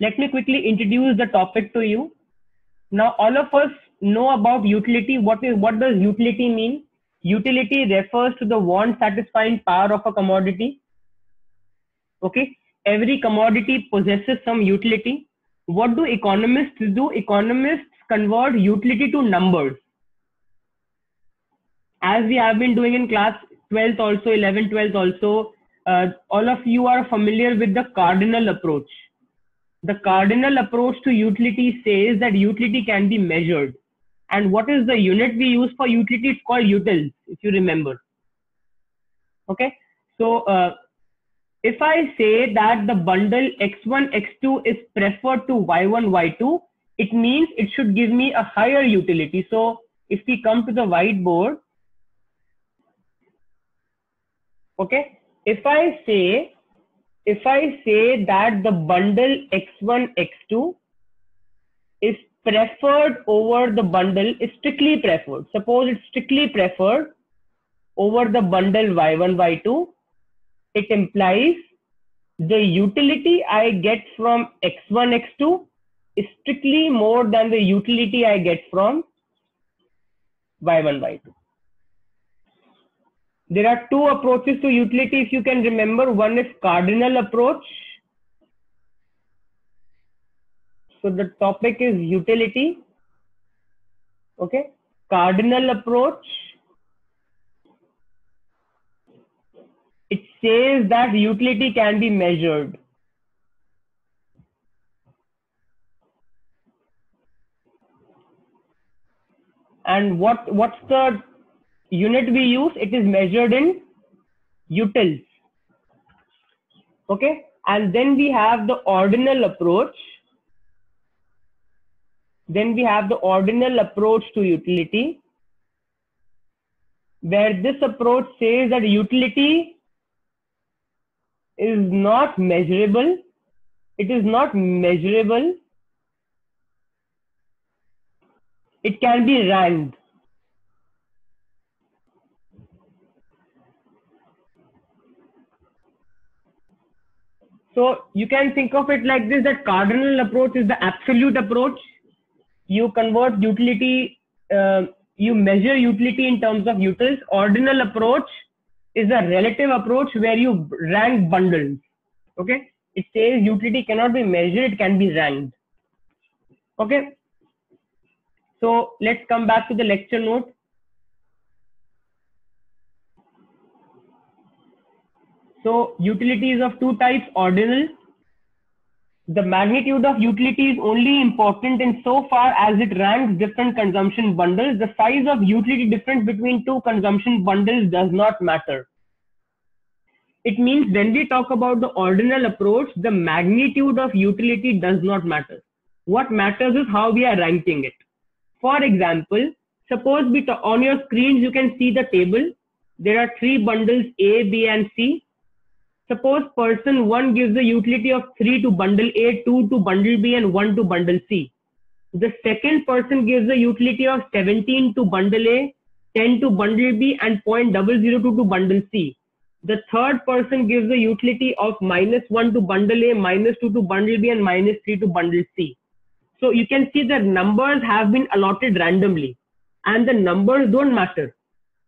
Let me quickly introduce the topic to you. Now, all of us know about utility. What does utility mean? Utility refers to the want satisfying power of a commodity. Okay, every commodity possesses some utility. What do economists do? Economists convert utility to numbers, as we have been doing in class 12th also, 11th, 12th also. All of you are familiar with the cardinal approach. The cardinal approach to utility says that utility can be measured. And what is the unit we use for utility? It's called utils, if you remember. Okay. So if I say that the bundle X1, X2 is preferred to Y1, Y2, it means it should give me a higher utility. So if we come to the whiteboard, okay, if I say that the bundle X1, X2 is preferred over the bundle, is strictly preferred. Suppose it's strictly preferred over the bundle Y1, Y2. It implies the utility I get from X1, X2 is strictly more than the utility I get from Y1, Y2. There are two approaches to utility, if you can remember. One is cardinal approach. So the topic is utility. Okay. Cardinal approach. It says that utility can be measured. And what's the unit we use? It is measured in utils. Okay. And then we have the ordinal approach. Then we have the ordinal approach to utility, where this approach says that utility is not measurable. It is not measurable. It can be ranked. So you can think of it like this, that cardinal approach is the absolute approach. You convert utility, you measure utility in terms of utils. Ordinal approach is a relative approach where you rank bundles. Okay. It says utility cannot be measured, it can be ranked. Okay. So let's come back to the lecture note. So utility is of two types, ordinal. The magnitude of utility is only important in so far as it ranks different consumption bundles. The size of utility difference between two consumption bundles does not matter. It means when we talk about the ordinal approach, the magnitude of utility does not matter. What matters is how we are ranking it. For example, suppose on your screens you can see the table. There are three bundles A, B and C. Suppose person 1 gives a utility of 3 to bundle A, 2 to bundle B and 1 to bundle C. The second person gives a utility of 17 to bundle A, 10 to bundle B and 0.002 to bundle C. The third person gives a utility of -1 to bundle A, -2 to bundle B and -3 to bundle C. So you can see that numbers have been allotted randomly and the numbers don't matter.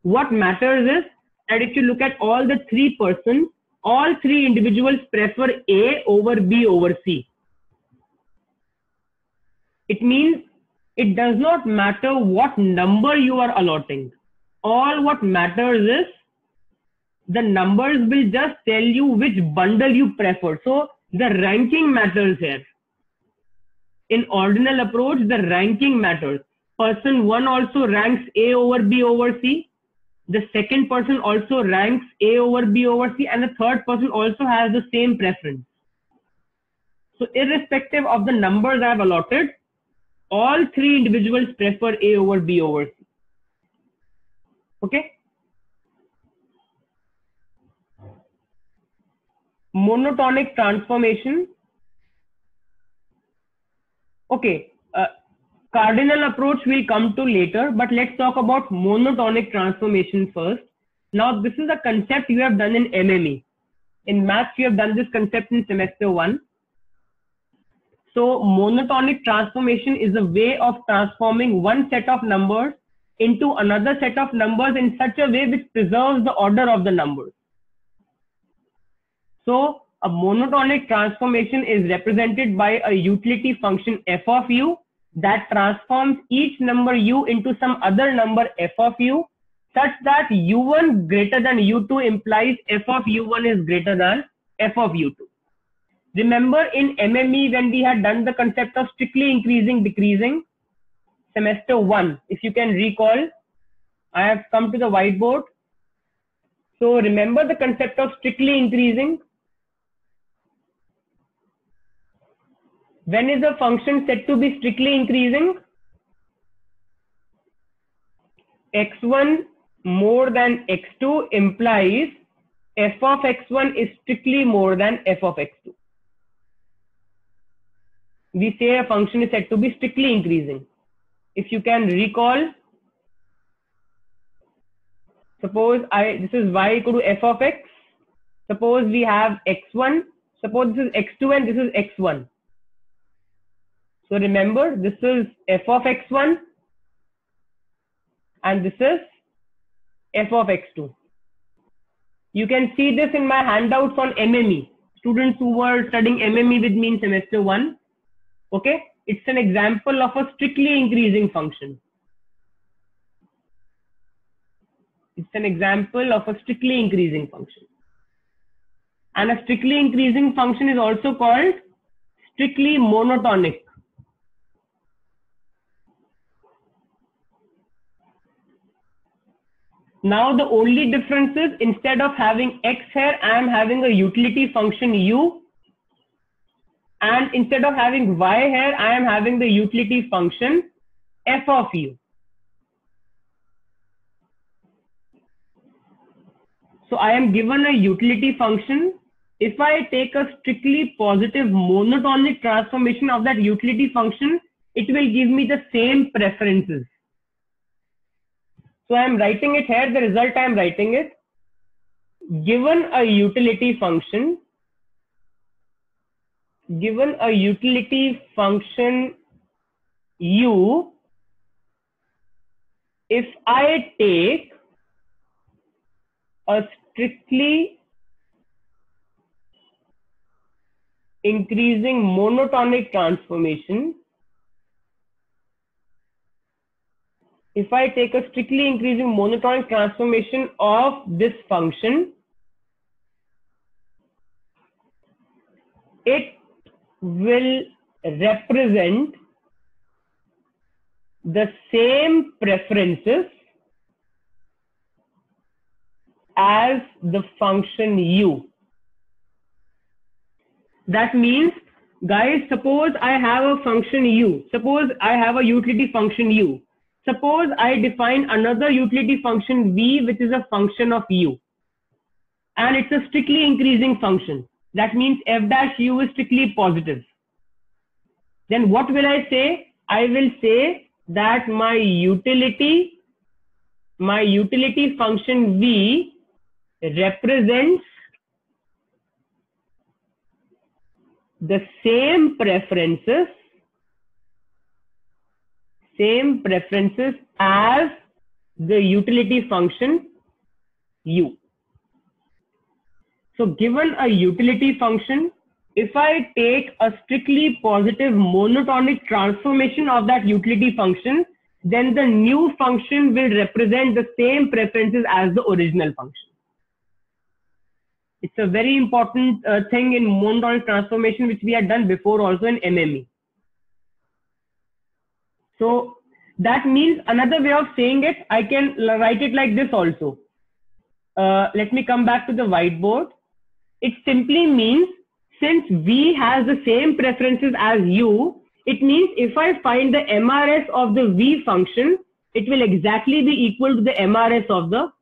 What matters is that if you look at all the three persons, all three individuals prefer A over B over C. It means it does not matter what number you are allotting. All what matters is the numbers will just tell you which bundle you prefer. So the ranking matters here. In ordinal approach, the ranking matters. Person 1 also ranks A over B over C. The second person also ranks A over B over C, and the third person also has the same preference. So irrespective of the numbers I have allotted, all three individuals prefer A over B over C. Okay. Monotonic transformation. Okay. Cardinal approach we'll come to later, but let's talk about monotonic transformation first. Now, this is a concept you have done in MME. In maths, you have done this concept in semester 1. So monotonic transformation is a way of transforming one set of numbers into another set of numbers in such a way which preserves the order of the numbers. So a monotonic transformation is represented by a utility function f of u that transforms each number u into some other number f of u such that u1 greater than u2 implies f of u1 is greater than f of u2. Remember in MME when we had done the concept of strictly increasing decreasing, semester 1, if you can recall, I have come to the whiteboard. So remember the concept of strictly increasing. When is a function said to be strictly increasing? x1 more than x2 implies f of x1 is strictly more than f of x2. We say a function is said to be strictly increasing. If you can recall, suppose this is y equal to f of x. Suppose we have x1. Suppose this is x2 and this is x1. So remember, this is f of x1 and this is f of x2. You can see this in my handouts on MME. Students who were studying MME with me in semester 1. Okay, it's an example of a strictly increasing function. It's an example of a strictly increasing function. And a strictly increasing function is also called strictly monotonic. Now the only difference is instead of having x here, I am having a utility function u, and instead of having y here, I am having the utility function f of u. So I am given a utility function. If I take a strictly positive monotonic transformation of that utility function, it will give me the same preferences. So I am writing it here, the result I am writing it. Given a utility function u, if I take a strictly increasing monotonic transformation, if I take a strictly increasing monotonic transformation of this function, it will represent the same preferences as the function u. That means, guys, suppose I have a function u. Suppose I have a utility function u. Suppose I define another utility function v, which is a function of u. And it's a strictly increasing function. That means f dash u is strictly positive. Then what will I say? I will say that my utility function v represents the same preferences as the utility function u. So given a utility function, if I take a strictly positive monotonic transformation of that utility function, then the new function will represent the same preferences as the original function. It's a very important thing in monotonic transformation, which we had done before also in MME. So that means, another way of saying it, I can write it like this also. Let me come back to the whiteboard. It simply means, since v has the same preferences as u, it means if I find the MRS of the v function, it will exactly be equal to the MRS of the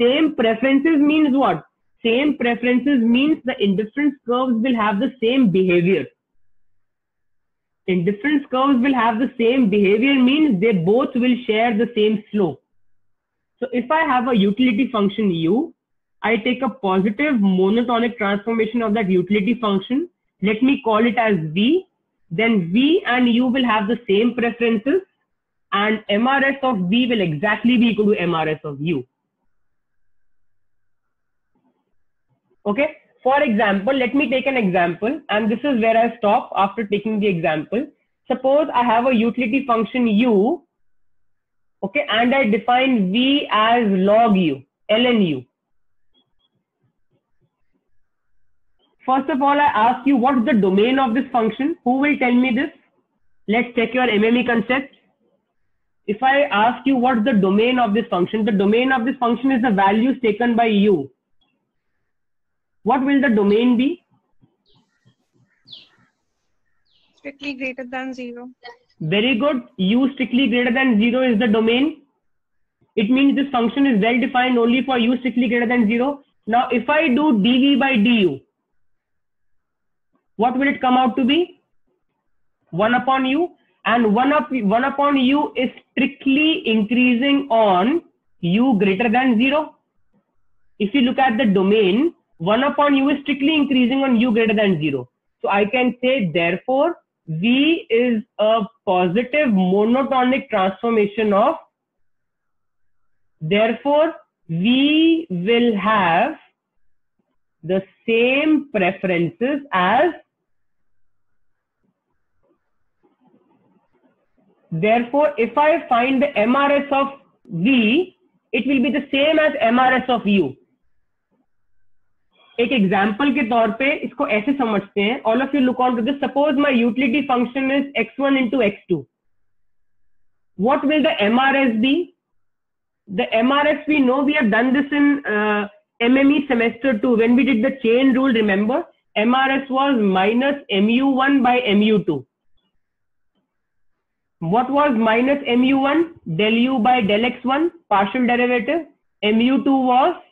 same preferences. Means what? Same preferences means the indifference curves will have the same behavior. Indifference curves will have the same behavior means they both will share the same slope. So if I have a utility function u, I take a positive monotonic transformation of that utility function. Let me call it as V. Then V and U will have the same preferences, and MRS of V will exactly be equal to MRS of U. Okay. For example, let me take an example, and this is where I stop after taking the example. Suppose I have a utility function U, okay, and I define V as log U, ln U. First of all, I ask you what's the domain of this function? Who will tell me this? Let's check your MME concept. If I ask you what's the domain of this function, the domain of this function is the values taken by U. What will the domain be? Strictly greater than 0. Very good. U strictly greater than 0 is the domain. It means this function is well defined only for U strictly greater than 0. Now, if I do dv by du, what will it come out to be? 1 upon U. And 1 upon U is strictly increasing on U greater than 0. If you look at the domain, 1 upon U is strictly increasing on U greater than 0. So I can say, therefore, V is a positive monotonic transformation of, therefore, V will have the same preferences as, therefore, if I find the MRS of V, it will be the same as MRS of U. एक example के तौर पे इसको ऐसे समझते हैं. All of you look on to this. Suppose my utility function is x1 into x2. What will the MRS be? The MRS, we know, we have done this in MME semester 2 when we did the chain rule. Remember, MRS was minus mu1 by mu2. What was minus mu1? Del u by del x1, partial derivative. Mu2 was,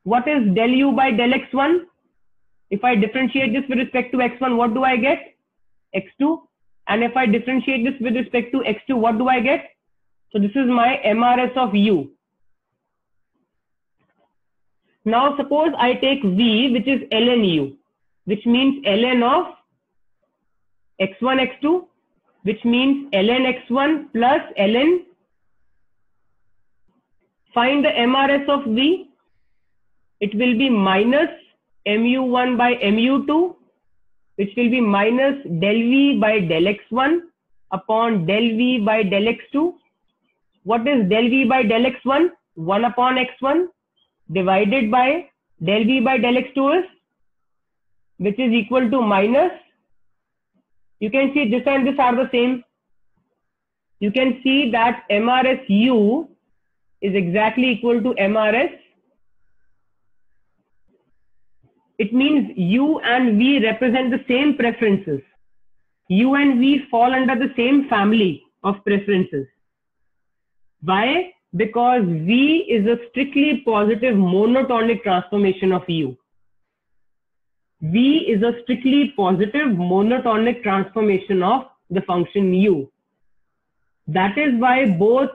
what is del u by del x1? If I differentiate this with respect to x1, what do I get? x2. And if I differentiate this with respect to x2, what do I get? So this is my MRS of u. Now suppose I take v, which is ln u, which means ln of x1, x2, which means ln x1 plus ln. Find the MRS of v. It will be minus mu1 by mu2, which will be minus del v by del x1 upon del v by del x2. What is del v by del x1? 1 upon x1 divided by del v by del x2 is, which is equal to minus. You can see this and this are the same. You can see that MRS u is exactly equal to MRS. It means U and V represent the same preferences. U and V fall under the same family of preferences. Why? Because V is a strictly positive monotonic transformation of U. V is a strictly positive monotonic transformation of the function U. That is why both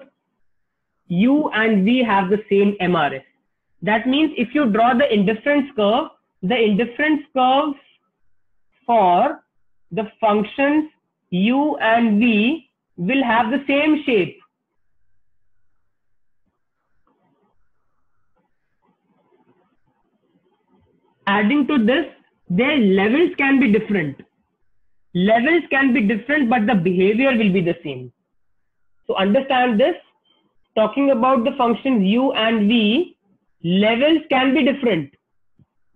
U and V have the same MRS. That means if you draw the indifference curve, the indifference curves for the functions U and V will have the same shape. Adding to this, their levels can be different. Levels can be different, but the behavior will be the same. So understand this. Talking about the functions U and V, levels can be different.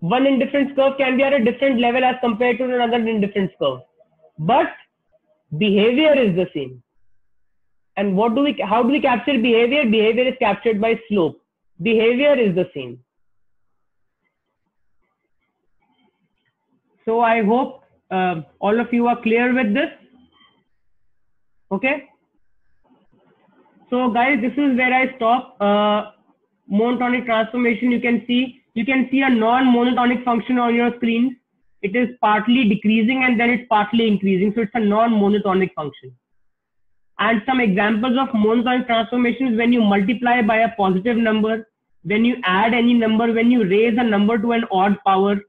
One indifference curve can be at a different level as compared to another indifference curve, but behavior is the same. And how do we capture behavior? Behavior is captured by slope. Behavior is the same. So I hope all of you are clear with this. Okay. So guys, this is where I stop. Monotonic transformation, you can see a non-monotonic function on your screen. It is partly decreasing and then it's partly increasing. So it's a non-monotonic function. And some examples of monotonic transformation is when you multiply by a positive number, when you add any number, when you raise a number to an odd power.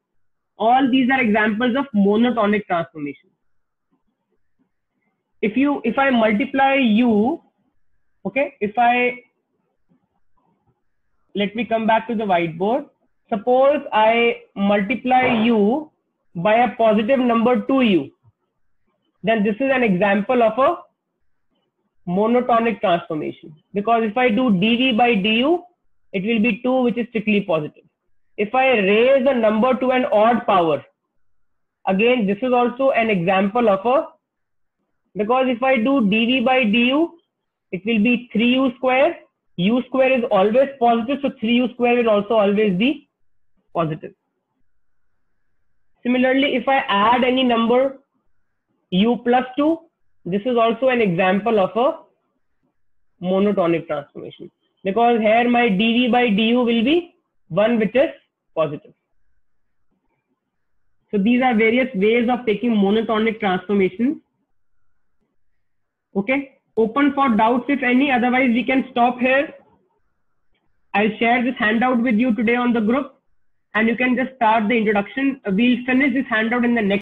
All these are examples of monotonic transformation. If I multiply u, okay, let me come back to the whiteboard. Suppose I multiply u by a positive number 2u, then this is an example of a monotonic transformation, because if I do dv by du, it will be 2, which is strictly positive. If I raise a number to an odd power, again this is also an example of a, because if I do dv by du, it will be 3u square. U square is always positive, so 3u square will also always be positive. Similarly, if I add any number u plus 2, this is also an example of a monotonic transformation, because here my dv by du will be 1, which is positive. So these are various ways of taking monotonic transformations. Okay, open for doubts if any, otherwise we can stop here. I'll share this handout with you today on the group, and you can just start the introduction. We'll finish this handout in the next